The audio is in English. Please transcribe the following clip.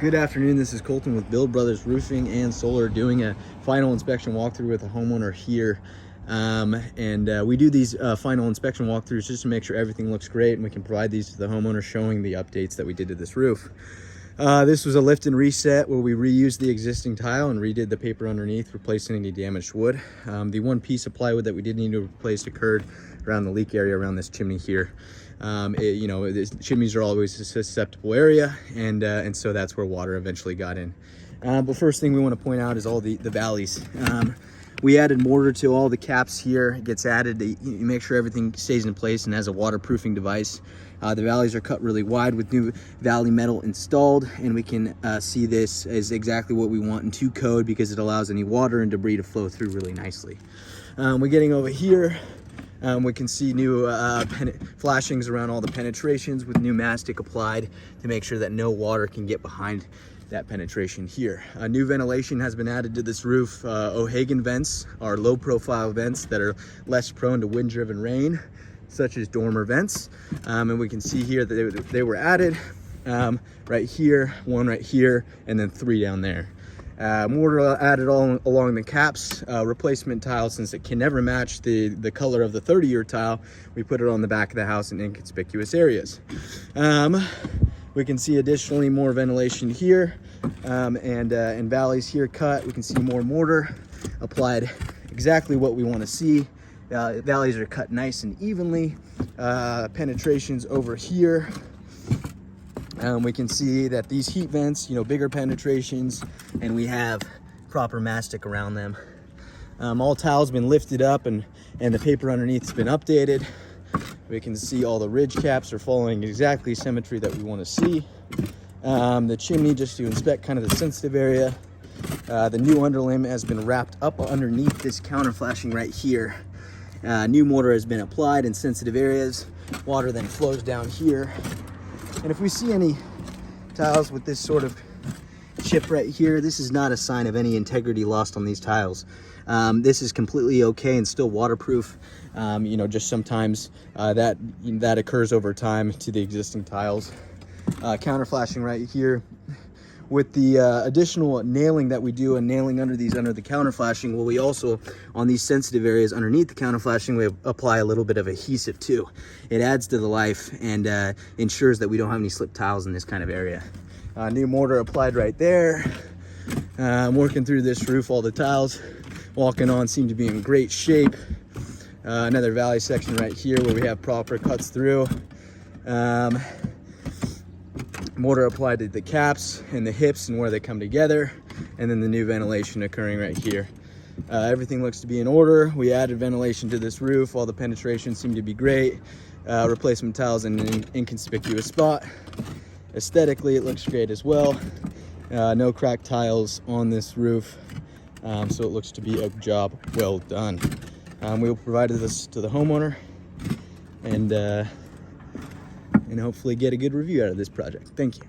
Good afternoon, this is Colton with Build Brothers Roofing and Solar doing a final inspection walkthrough with a homeowner here. We do these final inspection walkthroughs just to make sure everything looks great and we can provide these to the homeowner showing the updates that we did to this roof. This was a lift and reset where we reused the existing tile and redid the paper underneath, replacing any damaged wood. The one piece of plywood that we did need to replace occurred around the leak area around this chimney here. Chimneys are always a susceptible area, and so that's where water eventually got in. But first thing we want to point out is all the valleys. We added mortar to all the caps here. It gets added to make sure everything stays in place and has a waterproofing device. The valleys are cut really wide with new valley metal installed, and we can see this as exactly what we want in 2 code because it allows any water and debris to flow through really nicely. We're getting over here. We can see new flashings around all the penetrations with new mastic applied to make sure that no water can get behind that penetration here. New ventilation has been added to this roof. O'Hagan vents are low profile vents that are less prone to wind driven rain, such as dormer vents. And we can see here that they were added right here, 1 right here, and then 3 down there. Mortar added all along the caps. Replacement tile, since it can never match the color of the 30-year tile, we put it on the back of the house in inconspicuous areas. We can see additionally more ventilation here, and valleys here cut. We can see more mortar applied, exactly what we want to see. Valleys are cut nice and evenly. Penetrations over here. We can see that these heat vents, bigger penetrations, and we have proper mastic around them. All tiles been lifted up and the paper underneath has been updated. We can see all the ridge caps are following exactly symmetry that we want to see. The chimney, just to inspect kind of the sensitive area. The new underlayment has been wrapped up underneath this counter flashing right here. New mortar has been applied in sensitive areas. Water then flows down here. And if we see any tiles with this sort of chip right here, this is not a sign of any integrity lost on these tiles. This is completely okay and still waterproof. Just sometimes that occurs over time to the existing tiles. Counter flashing right here. With the additional nailing that we do and nailing under the counter flashing, well, we also, on these sensitive areas underneath the counter flashing, we apply a little bit of adhesive too. It adds to the life and ensures that we don't have any slip tiles in this kind of area. New mortar applied right there. I'm working through this roof. All the tiles walking on seem to be in great shape. Another valley section right here where we have proper cuts through. Mortar applied to the caps and the hips and where they come together, and then the new ventilation occurring right here. Everything looks to be in order. We added ventilation to this roof. All the penetrations seem to be great. Replacement tiles in an inconspicuous spot. Aesthetically, it looks great as well. No cracked tiles on this roof, so it looks to be a job well done. We will provide this to the homeowner and hopefully get a good review out of this project. Thank you.